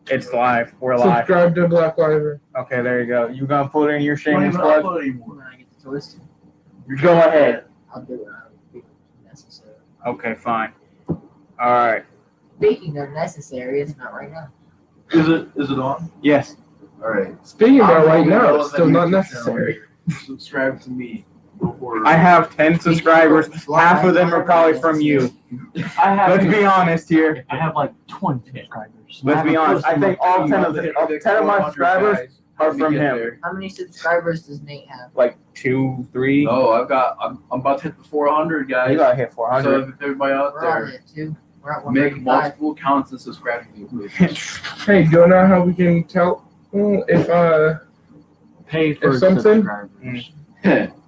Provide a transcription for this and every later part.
It's live. We're live. Subscribe to Blackwvyern. Okay, there you go. You gonna put in your Shaman Don't squad? upload anymore. When I get the choice, Go ahead. I'll do it. I don't think it's necessary. Okay, fine. All right. Speaking of necessary, it's not right now. Is it on? Yes. All right. Speaking I'm about right gonna now, go it's still with not that YouTube necessary. channel. Subscribe to me. Before I have 10 subscribers. Half of them are probably from you. I have. Let's be honest here. I have like 20 subscribers. Let's be honest. I think all 10 of my subscribers are from him. How many subscribers does Nate have? Like 2, 3. No, I'm about to hit the 400, guys. You gotta hit So 400. if everybody out We're on there, it too. We're at make 195. multiple accounts and subscribe to me, please. Hey, do you know how we can tell if Pay for If something- subscribers.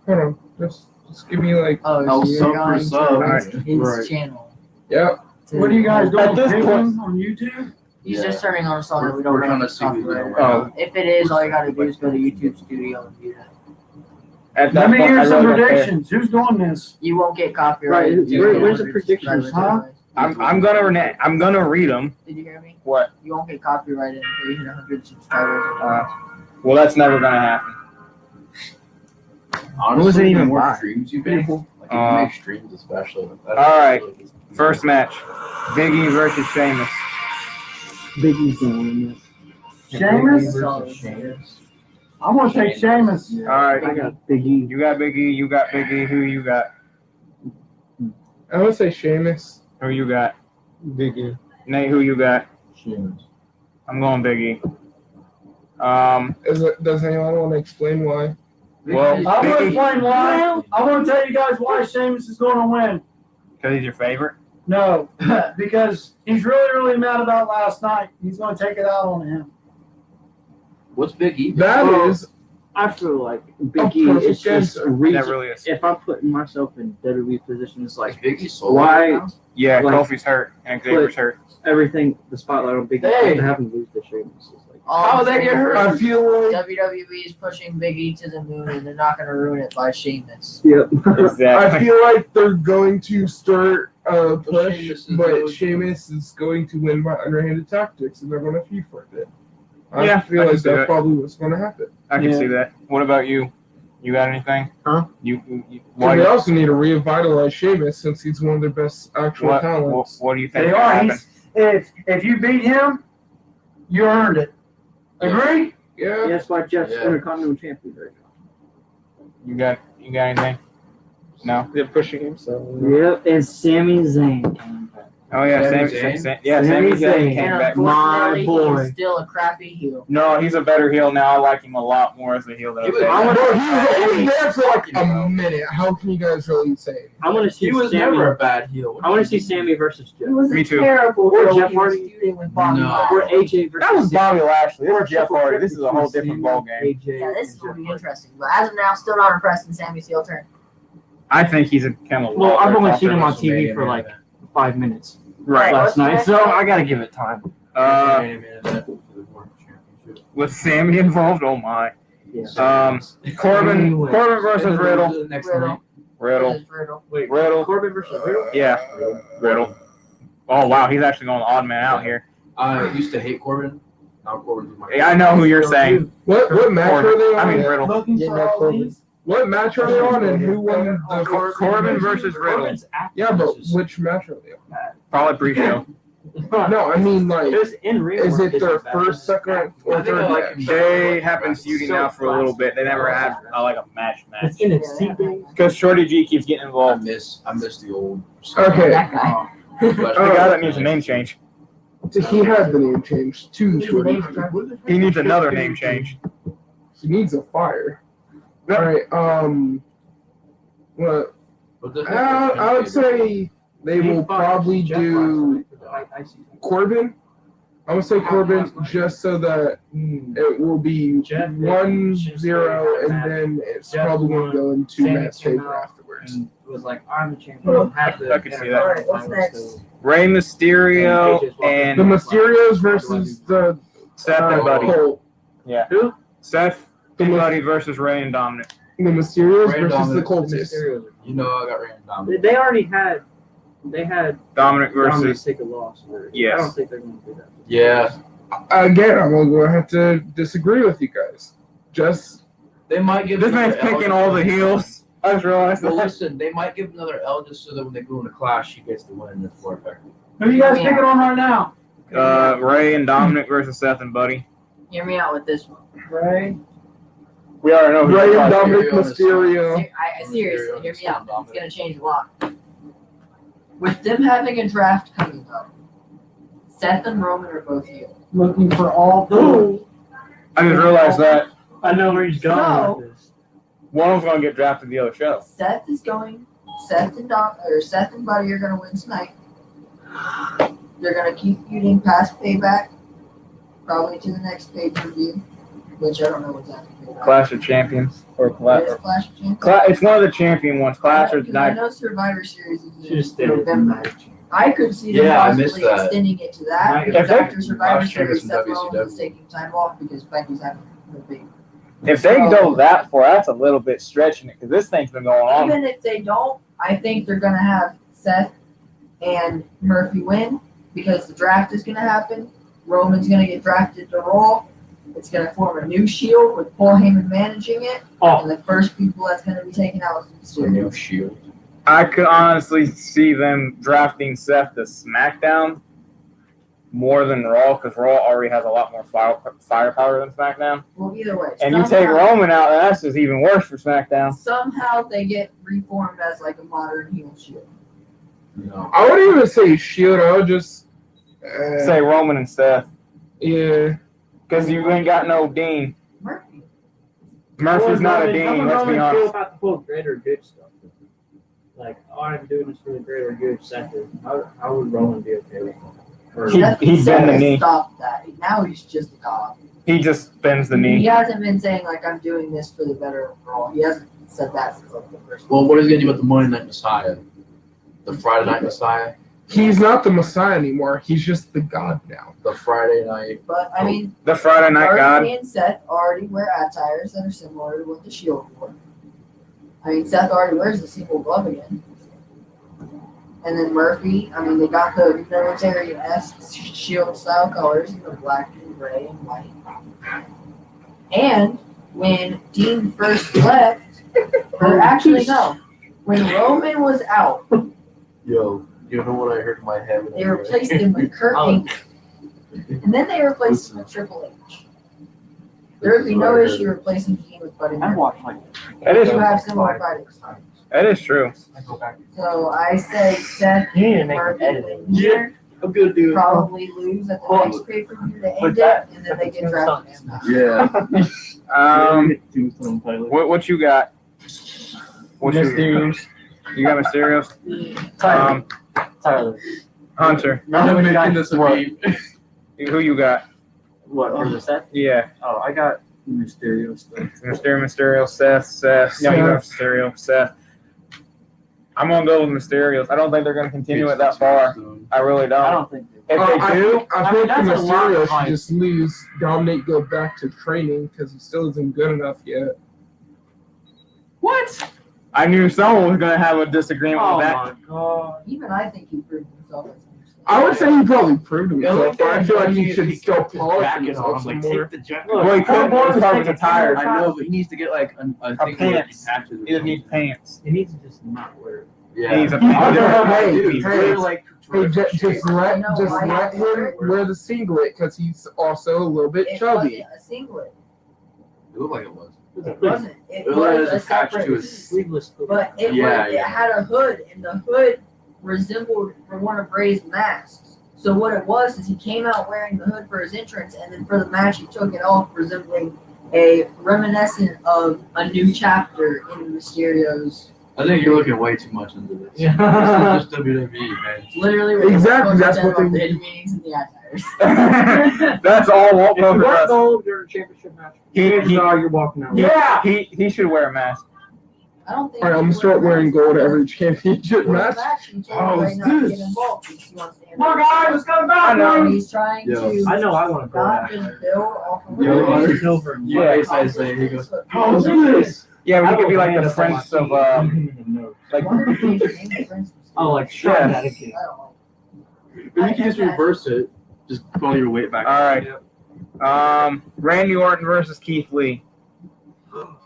hold on, just give me like Oh, No, so you're sub for going sub. to Alright. his Right. channel. yeah. What are you guys doing? At this point- on YouTube? He's Yeah. just turning on a song that we don't We're know trying to if it's see who's copyrighted. doing Oh. If it is, all you gotta do is go to YouTube Studio and do that. At that Let me point, hear I some really don't care. predictions. Who's doing this? You won't get copyrighted. Right, until where- you where's get the predictions, 100 huh? subscribers. I'm gonna read them. Did you hear me? What? You won't get copyrighted until you hit 100 subscribers. Well, that's never gonna happen. Honestly, was it even the more by? streams you make, like if you make streams especially. That's Alright. really good. First match: Biggie versus Sheamus. Biggie's doing this. Sheamus? Sheamus? I'm gonna take Sheamus. All right. I got Biggie. You got Biggie. You got Biggie. Who you got? I would say Sheamus. Who you got? Biggie. Nate, who you got? Sheamus. I'm going Biggie. Does anyone want to explain why? Well, I'm gonna Biggie, explain why. I'm gonna tell you guys why Sheamus is gonna win. because he's your favorite. No, because he's really mad about last night. He's gonna take it out on him. What's Big E? That Well, is I feel like Big a E perfect is just answer. a reason. That really is. If I'm putting myself in WWE position, it's Like like Big E solo Why- right now? Yeah, Like- Kofi's hurt and Xavier's hurt. everything, the spotlight on Big E, Hey. to have him lose the Sheamus is like. All they get hurt? I feel like WWE is pushing Big E to the moon, and they're not going to ruin it by Sheamus. Yep. I Exactly. feel like they're going to start a push, Sheamus is but going- Sheamus is going to win by underhanded tactics, and they're going to feud for it. I Yeah, feel I can like see that's that. probably what's going to happen. I can Yeah. see that. What about you? You got anything? Huh? You So why? they also need to revitalize Sheamus since he's one of their best actual What talents. do you think They will are. happen? If you beat him, you earned it. Agree? Yeah. That's why Jeff's Yeah. Intercontinental Champion right now. You got anything? No. They're pushing him, so. Yep, and Sami Zayn came back. Oh yeah, Sami Sami Zayn? Zayn Zayn. came And back. unfortunately, boy. he's still a crappy heel. No, he's a better heel now. I like him a lot more as a heel than He a was- face. I Bro, he was there for like a minute. How can you guys really say? I want to see He was Sami. never a bad heel. I want to see Sammy versus Jeff. He was Me a too. terrible Or heel Jeff when he was Hardy. feuding with Bobby No. Lashley. Or AJ versus. That was Bobby Lashley. This Or is Jeff Triple Hardy. Threat This is a whole between different Sami, ball game. AJ, Yeah, this is and going to be Jeff interesting. But as of now, still not impressed in Sammy's heel turn. I think he's a kind of. Well, I've only seen him on WrestleMania TV for main like event. 5 minutes Right. What's last the night, next so one? I gotta give it time. Main event for the World Championship. With Sammy involved, oh my. Yeah. Corbin Anyway. versus Riddle. Next Riddle. night. Riddle. Riddle. Riddle. Corbin versus Riddle. Yeah. Riddle. Oh wow, he's actually going odd man out here. I used to hate Corbin. Now Corbin's my. Yeah, I know who you're saying. What match are they on? I mean Riddle. Looking Yeah, for no, all Corbin. these. What match are they on, and who won the Corbin versus Riddle. Corbin's acting Yeah, but is which match are they on? Probably pre-show. No, I mean like, His in-ring is work it their isn't bad. first, second, I or think I third like match? him. They have been feuding now for a little bit. They never had like a match. It's NXT days. Because Shorty G keeps getting I involved. miss the old. Okay. That guy. The guy that needs a name change. He had the name changed to Shorty. He needs another name change. He needs a fire. All right. What? I would say they will probably do Corbin. I would say Corbin just so that it will be 1-0, and then it's probably going to go into Matt Taker afterwards. And was like, I'm the champion. I can see that. Alright, what's next? Rey Mysterio The and Mysterios versus the Seth and Buddy. Colt. Yeah. Who? Seth and Buddy versus Ray and Dominic. The Mysterios Ray versus the Dominic. Cultists. You know I got ran down. They already had. They had Dominic Dominic versus. take a loss. I Yes. don't think they're going to do that. Yeah, Again, I'm going to have to disagree with you guys. They might give This man's another L picking just all so the they- heels. I just realized Well, that. listen, they might give another L just so that when they go into class, she gets the win. That's more effective. Who are you guys picking on right now? Ray and Dominic versus Seth and Buddy. Hear me out with this one. Ray. We already know who's Ray and fighting. Dominic Mysterio Mysterio. I seriously, hear me out. It's gonna change a lot. With them having a draft coming up, Seth and Roman are both healed. Looking for all the. I just realized that I know where he's going So- with this. one of them's gonna get drafted the other show. Seth and Buddy are gonna win tonight. They're gonna keep feuding past Payback, probably to the next pay-per-view, which I don't know what's happening. Clash of Champions or Clash Clash. of Champions. It's one of the champion ones. Clash or Because I Night. know Survivor Series is Should just in stay with November. I could see them Yeah, I missed possibly that. extending it to that Right. because If they- after Survivor Last Champions Series, Seth from Rollins is WCW. taking time off because Becky's having a baby. If they go that far, that's a little bit stretching it because this thing's been going on. Even if they don't, I think they're gonna have Seth and Murphy win because the draft is gonna happen. Roman's gonna get drafted to Raw. It's gonna form a new Shield with Paul Heyman managing it, Oh. and the first people that's gonna be taken out is The new Mysterio. Shield. I could honestly see them drafting Seth to SmackDown more than Raw because Raw already has a lot more firepower than SmackDown. Well, either way, And you take Roman out, and that's just even worse for SmackDown. somehow they get reformed as like a modern heel Shield. No. I wouldn't even say Shield. I would just Say Roman and Seth yeah. because you ain't got no Dean. Murphy. Murphy's not a How Dean. would Let's be Roman feel honest. about the whole greater good stuff? Like, oh, I'm doing this for the greater good sector. How would Roman be okay with that? Or- He bend the knee. Stopped that. Now he's just a cop. He just bends the He knee. hasn't been saying like I'm doing this for the better overall. He hasn't said that since like the first. Well, what is he gonna do with the Monday Night Messiah? The Friday Night Messiah? He's not the Messiah anymore. He's just the God now. The Friday Night. But I mean, The Friday Night God. Murphy and Seth already wear attires that are similar to what the Shield wore. I mean, Seth already wears the single glove again. And then Murphy, I mean, they got the military-esque Shield style colors, the black and gray and white. And when Dean first left, or actually no, when Roman was out, Yo, you know what I heard in my head? they replaced him with Kurt Angle. And then they replaced him with Triple H. There would be no issue replacing Dean with Buddy I Murphy. watched like That is You have similar fighters. that is true. So I say Seth you need to make an Murphy edit. win here, I'm gonna do probably lose at the next pay-per-view to end it, and then they get drafted. Yeah. What you got? What you got? Mysterios. Tyler. Hunter. I'm making this a meme. Who you got? What, for the set? Yeah. Oh, I got Mysterio stuff. Mysterio, Seth. No, you got Mysterio, Seth. I'm gonna go with Mysterios. I don't think they're gonna continue it that far. I really I don't. don't think they If they do, I I mean, think the that's a lot Mysterio of hype. should just lose. Dominic go back to training because he still isn't good enough yet. What? I knew someone was gonna have a disagreement Oh with that. my god. Even I think he proved himself as a I would say he probably proved Yeah, himself, but I feel like he should still Put the polish jacket on. himself I'm some like, more. take the jacket. Well, he couldn't. His car was retired. I know, but he needs to get like I think pants. patches. He doesn't need pants. He needs to just not wear it. Yeah. He needs a Hey, pants. hey, Dude, hey, wear, like, Hey, terrific just shape. let You know why him wear the singlet because he's also a little bit It chubby. wasn't a singlet. It looked like it was. It wasn't. It It was was a attached separate to piece. his. Sleeveless. But it, Yeah, it yeah. had a hood, and the hood resembled one of Ray's masks. So what it was is he came out wearing the hood for his entrance, and then for the match he took it off, resembling a reminiscent of a new chapter in Mysterio's. I think you're looking way too much into this. Yeah. This is just WWE, man. Literally, what Exactly, they that's what about they- the hidden meanings and the attires. That's all Walt If you Poker want does. gold, you're a championship match. You're walking out. Yeah, he should wear a mask. I don't think. All right, I'm gonna start wearing gold every championship match. Oh, is not to this? get involved because he wants to Come on, guys, let's go back. I know. He's trying to I know I want to go not back. just build off of Yo, Ray. Silver and Yeah. white. I say he goes. Oh, look at this. Yeah, I we could be like don't the think Prince that's of on my feet. like I wonder if they should name the Prince. Oh, like Yeah. that again. I don't know. But you can just reverse it Just pull your weight back. All right. Randy Orton versus Keith Lee.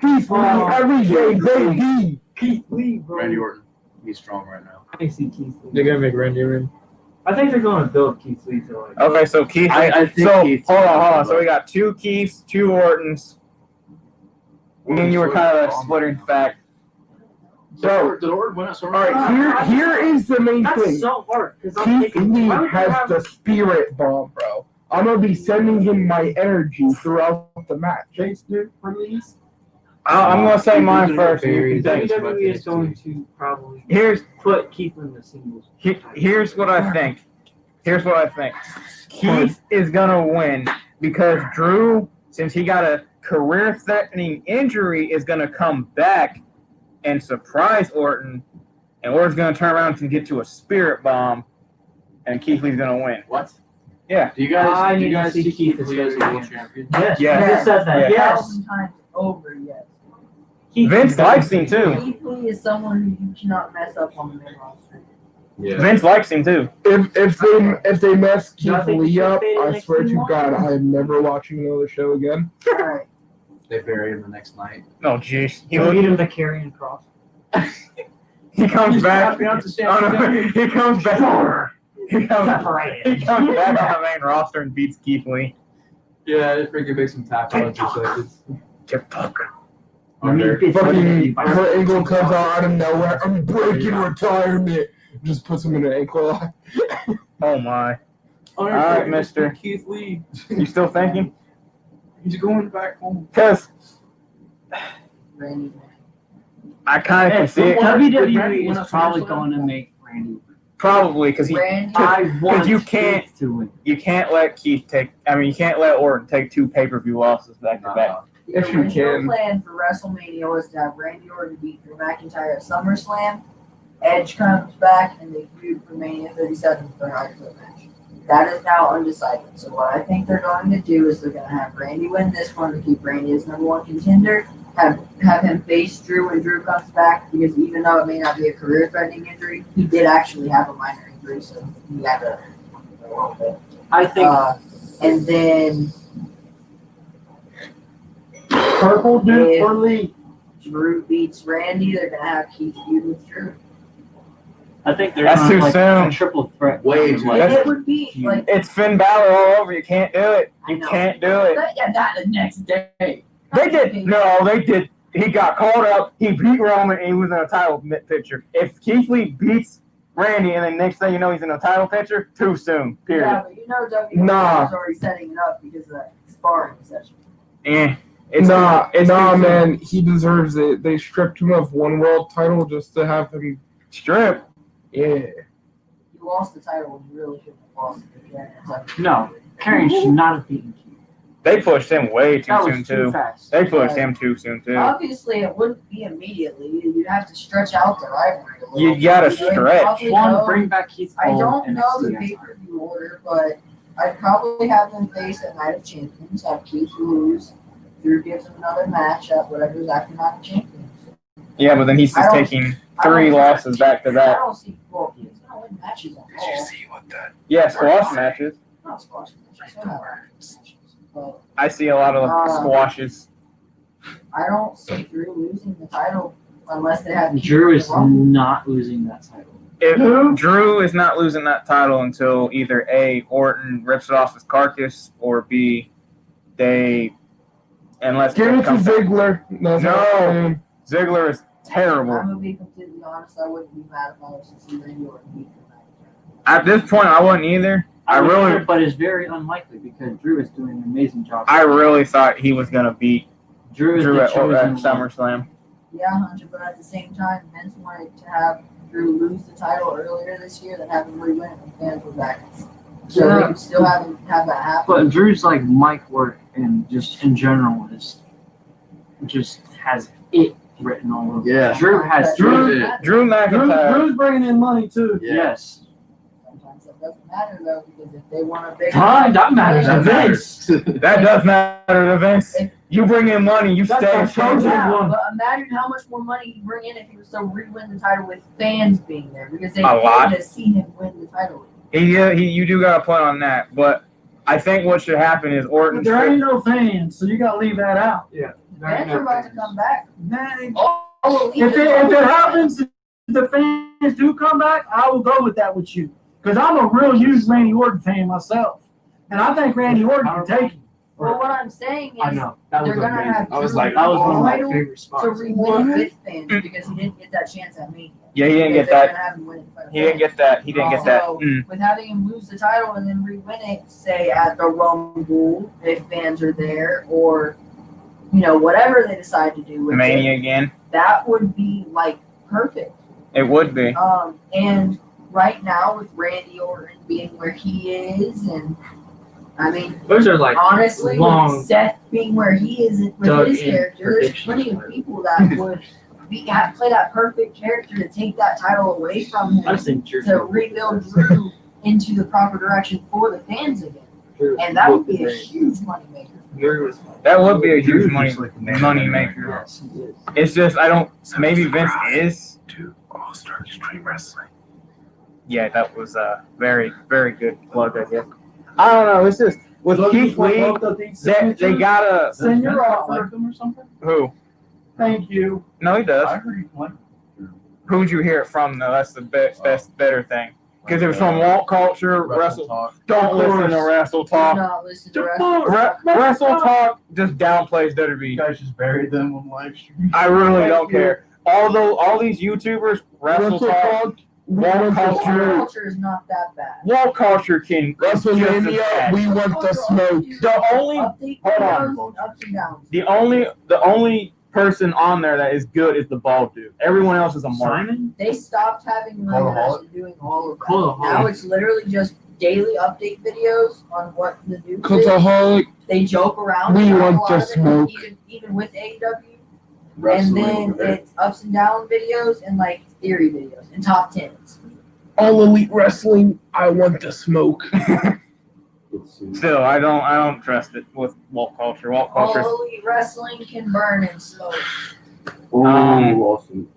Keith Lee every day, baby. Keith Lee, bro. Randy Orton. He's strong right now. I see Keith Lee. They're gonna make Randy win. I think they're going to build Keith Lee to like. Okay, so Keith. I think so Keith- hold on. So we got 2 Keiths, 2 Ortons. Me and you were kind of splitting fact. So, Did Orton win it? all right, here is the main That's thing. so hard because I'm Keith thinking, Lee why would you has have- the spirit bomb, bro. I'm gonna be sending him my energy throughout the match. Chase Duke release. I'm gonna say mine first. And you can Very- think. WWE is going to probably Here's put Keith in the singles. here's what I think. Keith is gonna win because Drew, since he got a career-threatening injury, is gonna come back and surprise Orton, and Orton's gonna turn around and get to a spirit bomb, and Keith Lee's gonna win. What? Yeah. Do you guys? I Do you need to guys see see Keith Keith as Lee as a champion. world champion? Yes, Yeah. I just said that. Yeah. Yes. 1,000 times over, yes. Keith Vince Lee's likes gonna him too. Keith Lee is someone who you cannot mess up on the main roster. Yeah. Vince likes him too. If they mess Do I Keith think Lee he should up, fade I next swear to to him? God, I am never watching another show again. Alright. They bury him the next night. Oh jeez. You need him to carry and cross. He comes back. Happy out to Oh, no, he comes back. He comes back Separated. on the main roster and beats Keith Lee. Yeah, they freaking make some tap outs or something. TikTok. Fucking Kurt Angle comes out of nowhere. I'm breaking retirement. Just puts him in an ankle lock. Oh my. All right, mister. Keith Lee. You still thinking? He's going back home. Because Randy. I kind of can see it. WWE is probably going to make Randy. Probably because Randy. I want you can't- Keith to win. you can't let Keith take. I mean, you can't let Orton take 2 pay-per-view losses back to back. The If you original can. plan for WrestleMania was to have Randy Orton beat Drew McIntyre at SummerSlam. Edge comes back and they feud for Mania 37 for a hardcore match. That is now undecided. So what I think they're going to do is they're going to have Randy win this one to keep Randy as #1 contender. Have him face Drew when Drew comes back, because even though it may not be a career-threatening injury, he did actually have a minor injury, so he had to. I think And then Purple Duke or Lee. Drew beats Randy. They're gonna have Keith feud with Drew. I think they're That's going too like soon. a triple threat. Way too And That's- it would be like It's Finn Balor all over. You can't do it. I You know. can't do it. That the next day. They did. No, they did. He got called up. He beat Roman, and he was in a title picture. If Keith Lee beats Randy, and then next thing you know, he's in a title picture, too soon. Period. Yeah, but you know WWE Nah. is already setting it up because of that sparring session. It's Nah, too soon. man, he deserves it. They stripped him of 1 world title just to have him. Strip. Yeah. You lost the title when you really shouldn't have lost it again. It's like, No, Karrion should not have beaten Keith. They pushed him way too That soon was too too. fast. They pushed him too soon too. obviously, it wouldn't be immediately. You'd have to stretch out the rivalry a little. You gotta bit. You'd stretch. probably One, go- bring back Keith I Cole don't and know the NXT. pay-per-view order, but I'd probably have them face at Night of Champions, have Keith lose, Drew gives him another match at whatever's after Night of Champions. Yeah, but then he's I just don't- taking I don't 3 see- losses back to I back. don't see, well, he's gonna win matches on Raw. see what that? Yeah, squash matches. Not squash matches. They're not matches. But I see a lot of squashes. I don't see Drew losing the title unless they have Keith Drew win is the Rumble. not losing that title. If Drew is not losing that title until either A, Orton rips it off his carcass, or B, they unless Give it to comes back. Ziggler. That's No. what I'm saying. Ziggler is terrible. I'm gonna be completely honest. I wouldn't be mad if I was to see Randy Orton beat Drew McIntyre. At this point, I wouldn't either. I would really- either, but it's very unlikely because Drew is doing an amazing job. I really thought he was gonna beat Drew is Drew the at chosen one. SummerSlam. Yeah, Hunter, but at the same time, Vince wanted to have Drew lose the title earlier this year than have him re-win it when fans were back. So they Yeah. could still have that happen. But Drew's like mic work and just in general is just has it written all over. Yeah. Drew has Drew- Drew McIntyre. Drew's bringing in money too. Yeah. Yes. Sometimes that doesn't matter though, because if they want a big That matters to That Vince. That does matter to Vince. You bring in money, you That's stay. a chosen Yeah, one. but imagine how much more money he'd bring in if he was to re-win the title with fans being there, because they A lot. paid to see him win the title. You do got a point on that, but I think what should happen is Orton. But there ain't no fans, so you gotta leave that out. Fans are about to come back. Man, Oh, if it happens, if the fans do come back, I will go with that with you. Because I'm a real huge Randy Orton fan myself. And I think Randy Orton can take it. Well, what I'm saying is I know. That was they're gonna amazing. have I was Drew like, that was one of my title favorite to spots. re-win it with fans because he didn't get that chance at Mania. Yeah, he didn't Because get they're that. gonna have him win it in front of He didn't fans. get that. He didn't get that. So, with having him lose the title and then re-win it, say at the Rumble, if fans are there, or whatever they decide to do with Mania it, again. that would be like perfect. It would be. And right now with Randy Orton being where he is, and I mean, Those are like honestly, long with Seth being where he is with dug his in character, there's predictions. plenty of people that would play that perfect character to take that title away from I him just think Drew to rebuild Drew into the proper direction for the fans again. Drew And that would was be a great. huge moneymaker. Drew was That would be a Drew's huge money just like the man. maker. yes, he is. It's just I don't. Maybe Vince is. To All-Star Extreme Wrestling. Yeah, that was a very very good plug. I guess. I don't know. It's just with Keith Lee. They gotta. Send your Like offer. them or something? Who? Thank you. No, he I does. heard he played. Who'd you hear it from though? That's the best better thing. Because it was from Walt Culture, Wrestle. Talk. Don't listen to Wrestle Do Talk. not listen to wrestling. Wrestle Talk just downplays You WWE. guys just buried them on live stream. I really don't care. Although all these YouTubers, Wrestle Talk, Walt Culture, Culture is not that bad. Walt Culture can just as WrestleMania, bad. we want the smoke. The only Update hold on. videos, ups and downs. the only person on there that is good is the bald dude. Everyone else is a mark. Simon? They stopped having rumors Cultaholic? and doing all of that. Cultaholic. Now it's literally just daily update videos on what the news is. Cultaholic, They joke around. We about a want lot the of it, smoke. even with AEW. And Wrestling then over there. it's ups and down videos and like theory videos and top tens. All Elite Wrestling, I want the smoke. Still, I don't trust it with Walt Culture. Walt Culture. All Elite Wrestling can burn and smoke. lawsuit.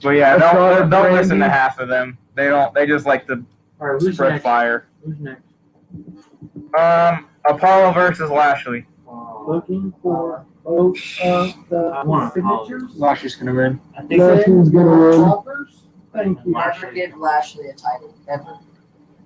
But yeah, I saw don't listen to Brandy. half of them. They don't. They just like to All right, who's spread next? fire. Who's next? Apollo versus Lashley. Looking for both of I want the Apollo. signatures. Lashley's gonna win. I think Lashley's gonna win. Offers? Thank you. Never give Lashley a title, ever.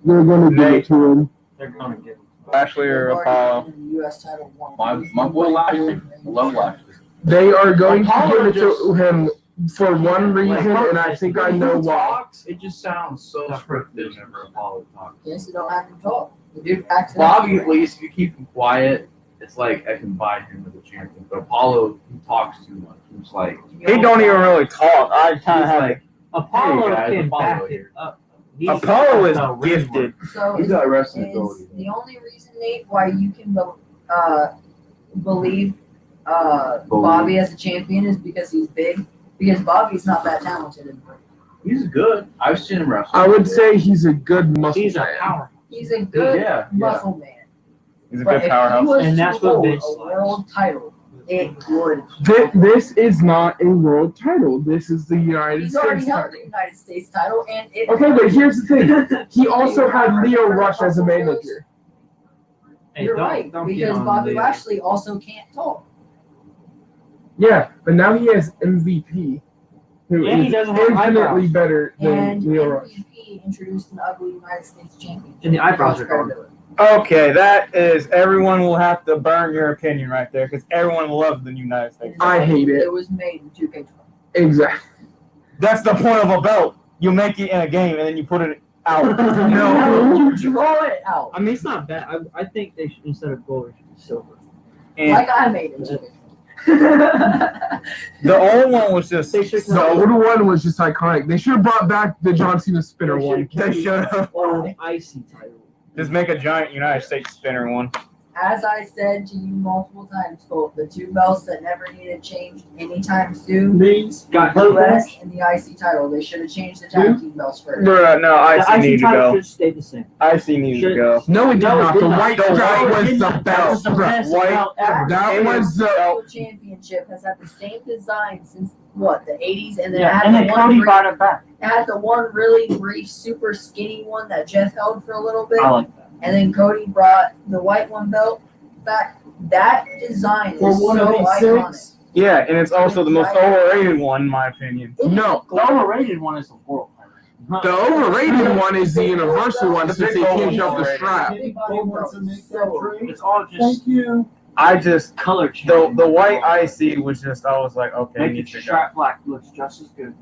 They're gonna give it to him. they're gonna give him. Lashley or They've already Apollo. given the U.S. title once. My boy Lashley. I love Lashley. They are going Apollo to give it to him for one reason, and I think I know When he why. talks, it just sounds so scripted whenever Apollo talks. Yes, you don't have to talk. The dude acts Bobby, at least, if you keep him quiet, it's like I can buy him as a champion. But Apollo, he talks too much. He's like, He don't even really talk. I kind he's of have. like, Apollo Hey, guys, can Apollo back here. it up. He's Apollo got is the ring gifted. work. So He's is, got wrestling is ability. the only reason, Nate, why you can believe Bobby as a champion is because he's big. Because Bobby's not that talented in the ring. he's good. I've seen him wrestle. I would say he's a good muscle He's a man. power. He's a good Yeah, muscle man. He's a But good if he powerhouse. was And to that's what hold Vince a likes. world title, it would. This is not a world title. This is the United He's already States held title. the United States title, and it. Okay, but here's the thing. He also had Leo Rush as a manager. Hey, You're don't- right, don't get because on Bobby Leo. Lashley also can't talk. Yeah, but now he has MVP, who And he is doesn't have infinitely eyebrows. better than And Leo Rush. MVP introduced an ugly United States champion. And the eyebrows are gone. Okay, that is. Everyone will have to burn your opinion right there because everyone loves the United States. I hate it. It was made in 2K20. Exactly. That's the point of a belt. You make it in a game and then you put it out. No, you draw it out. I mean, it's not bad. I think they should, instead of gold, it should be silver. And Like I made it in 2K20. the old one was just They should The older one was just iconic. They should have brought back the John Cena spinner They one. They should have Old icy title. just make a giant United States spinner one. As I said to you multiple times, Colt, the two belts that never needed changed anytime soon, Means got the no US and the IC title. They should have changed the tag team belts first. Bruh, no, The IC need icy to title go. should stay the same. IC needs to go. No, it did No, it not. did The not. white The strap white was did the not. That was best. the Bruh. best White- belt ever. That was the. World Championship has had the same design since what, the 80s, and then it Yeah, had and the then one Cody brief, brought it back. it had the one really brief, super skinny one that Jeff held for a little bit. I like that. and then Cody brought the white one belt back. That design is For one so of these iconic. 6. Yeah, and it's also the most overrated one, in my opinion. No, The overrated one is the world. the overrated one is the universal one The since big they gold changed up the overrated. strap. Anybody wants to make that trade? It's all just Thank you. I just color change. the white IC was just I was like, okay, Make needs it to go. strap black looks just as good.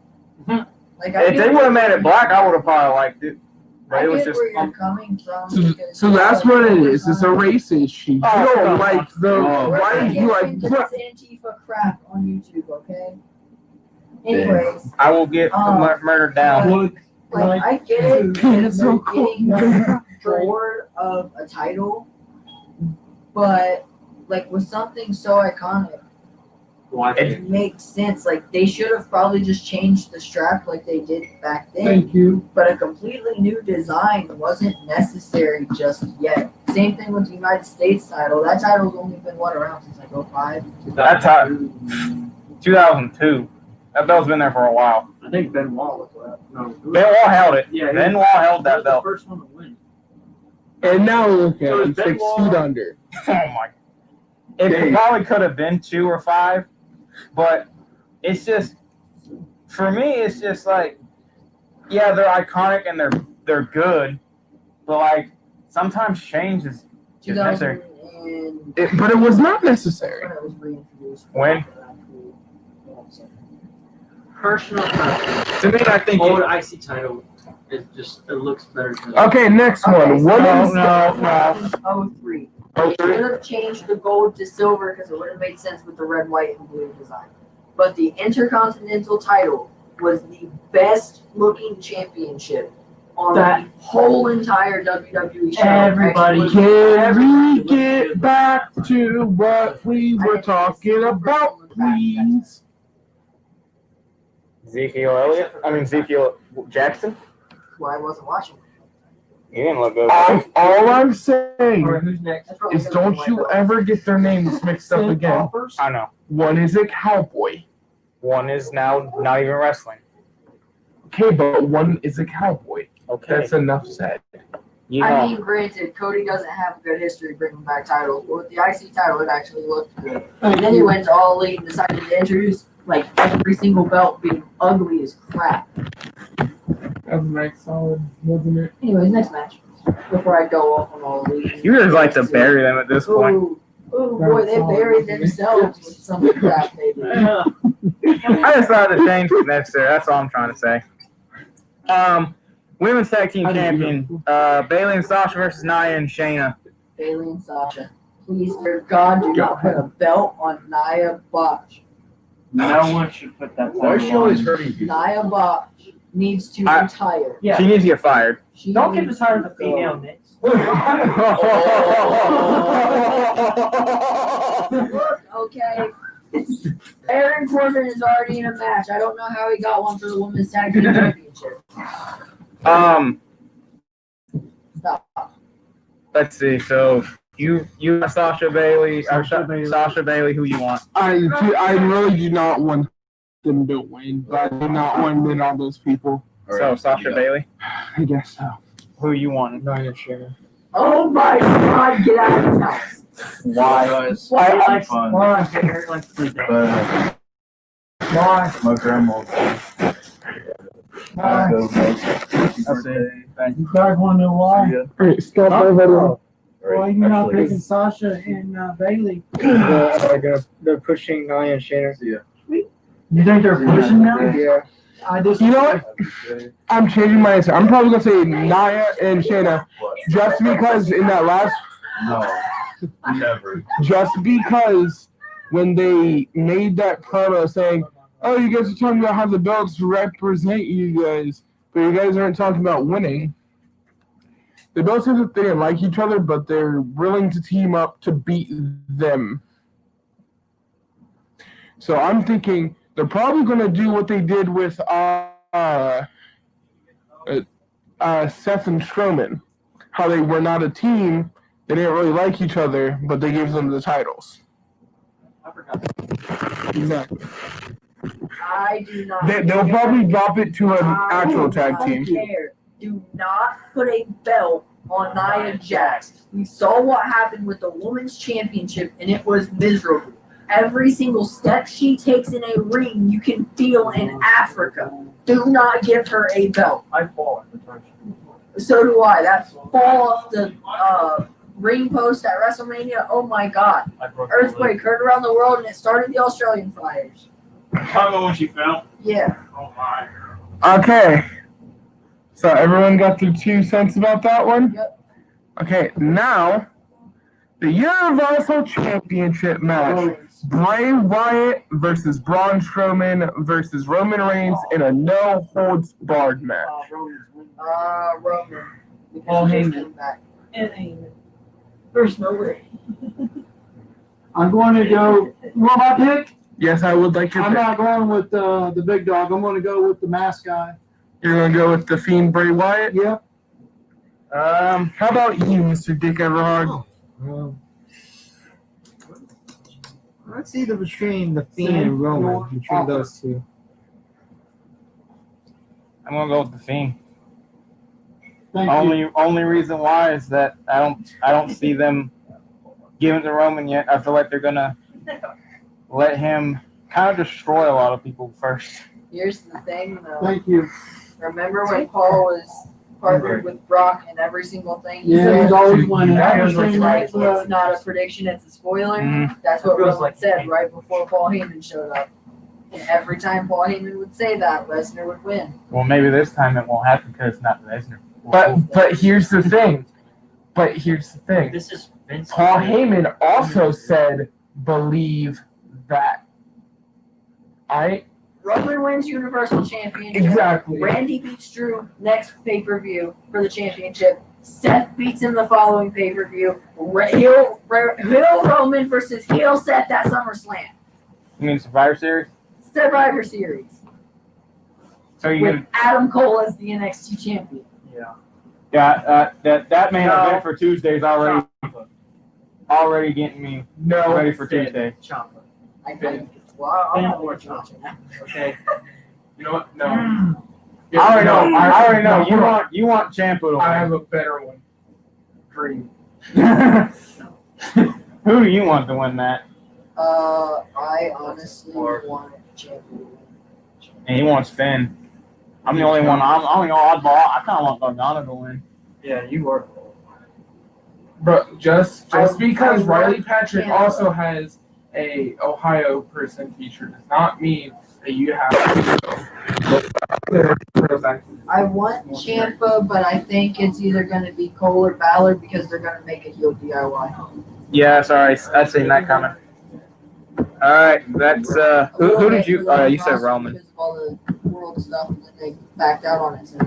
Like, If they would have made it black, I would have probably liked it. But I it was get just where you're coming from. So, because so that's what it is. It's a race issue. You Oh, don't come like the on. white. You like into this Antifa crap on YouTube, okay? Anyways, I will get murdered down. like I get it. It's so They're cool. getting bored of a title, but like with something so iconic, it makes sense. Like they should have probably just changed the strap like they did back then. Thank you. But a completely new design wasn't necessary just yet. Same thing with the United States title. That title's only been around since like 05. That's how 2002. That belt's been there for a while. I think Benoit was that. No, Benoit held it. Yeah, Benoit held that was the belt. first one to win. And now look at So it. is It's 6 Benoit- feet under. Oh my! It Dang. probably could have been 2 or 5, but it's just for me. It's just like, yeah, they're iconic and they're good, but like sometimes change is just necessary. 2000 But it was not necessary. when it was reintroduced. When? Personal preference. To me, I think Old IC title. It looks better. Than Okay, next Okay, one. so What no, is no. 03. Oh, They would have changed the gold to silver because it would have made sense with the red, white, and blue design. But the Intercontinental title was the best looking championship on That- the whole entire WWE show. Everybody Can we get back to what we were talking about, please? Ezekiel Jackson. Well, I wasn't watching. He didn't look good. All I'm saying Alright, who's next? That's probably is gonna be don't my you belt. ever get their names mixed up again. I know. One is a cowboy. One is now not even wrestling. Okay, but one is a cowboy. Okay. That's enough said. You I know. mean, granted, Cody doesn't have a good history bringing back titles, but with the IC title, it actually looked good. And then he went to All Elite and decided to introduce like every single belt being ugly as crap. That was nice, solid, wasn't it? Anyways, next match. Before I go off on All Elite. You just like to bury them at this point. Oh boy, they buried themselves with some crap they did. I decided to change the necessary. That's all I'm trying to say. Women's tag team champion, Bayley and Sasha versus Nia and Shayna. Bayley and Sasha. Please, dear God, do not put a belt on Nia Botch. No one should put that. Why is she title always on. hurting people? Nia Botch needs to I- retire. Yeah. She needs to get fired. She Don't get needs tired to of the female go. Knicks. Look, okay. Aaron Corbin is already in a match. I don't know how he got one for the women's tag team championship. Stop. Let's see. So you Sasha Bailey, Sasha Bailey. Who you want? I really do not want them to win, but I do not want to win all those people. So Sasha Bailey. I guess so. Who you want? Nia Shayna. Oh my God, get out of this house. Why? Why? It's fun. Why? Eric likes to play But Why? my grandma. Why? That's it. Thank you. You guys want to know why? Alright, stop Huh? everyone. Why you not picking Sasha and Bailey? They're pushing Nia and Shayna. You think they're pushing now? Yeah. I just. You know what? I'm changing my answer. I'm probably gonna say Nia and Shayna, just because in that last, No, never. just because when they made that promo saying, "Oh, you guys are talking about how the belts represent you guys, but you guys aren't talking about winning." The belts said that they didn't like each other, but they're willing to team up to beat them. So I'm thinking they're probably going to do what they did with Seth and Strowman, how they were not a team, they didn't really like each other, but they gave them the titles. Exactly. I do not. They'll probably drop it to an I actual do tag not team. care. Do not put a belt on Nia Jax. We saw what happened with the Women's Championship, and it was miserable. Every single step she takes in a ring, you can feel in Africa. Do not give her a belt. I fall every time. So do I. That fall off the ring post at WrestleMania, oh my God. I broke my leg. Earthquake heard around the world, and it started the Australian fires. How when she fell? Yeah. Oh my. Okay. So everyone got their 2 cents about that one? Yep. Okay, now the Universal Championship match. Bray Wyatt versus Braun Strowman versus Roman Reigns in a no-holds-barred match. Roman. Because Paul he just Heyman. came back. There's no way. I'm going to go. You want my pick? Yes, I would like your I'm pick. not going with the big dog. I'm going to go with the mask guy. You're going to go with the Fiend Bray Wyatt? Yep. How about you, Mr. Dickeverhard? Let's either between the Fiend and Roman, between those two. I'm gonna go with the Fiend. Thank you. Only reason why is that I don't see them giving to Roman yet. I feel like they're gonna let him kind of destroy a lot of people first. Here's the thing, though. Thank you. Remember when Paul was partnered with Brock in every single thing he Yeah, said? he's always winning. Yeah, Everything Like, like it's not a prediction, it's a spoiler. Mhm. That's what It feels Roman like said Heyman. right before Paul Heyman showed up. And every time Paul Heyman would say that, Lesnar would win. Well, maybe this time it won't happen because it's not Lesnar. But here's the thing. This is Vince. Paul Heyman also said, believe that. Roman wins Universal Championship. Exactly. Randy beats Drew next pay-per-view for the championship. Seth beats him the following pay-per-view. Heel Roman versus heel Seth at SummerSlam. You mean Survivor Series? Survivor Series. So you With gonna Adam Cole as the NXT champion. that main No. event for Tuesday's already getting me No. ready for Tuesday. Ciampa. I think. Well, I'm not watching that. Okay. You know what? No. I already know. You want Ciampa to I have win. a better one. Dream. Who do you want to win that? I honestly want champion. And he wants Finn. I'm the only one. I'm the oddball. I kind of want Gargano to win. Yeah, you are. But just because I Riley Patrick Tampa. also has a Ohio person featured does not mean that you have to. I want Ciampa, but I think it's either going to be Cole or Balor because they're going to make a heel DIY. Yeah, sorry. I seen that coming. All right, that's who did you? You said Roman. Because of all the world stuff, and then they backed out on it. So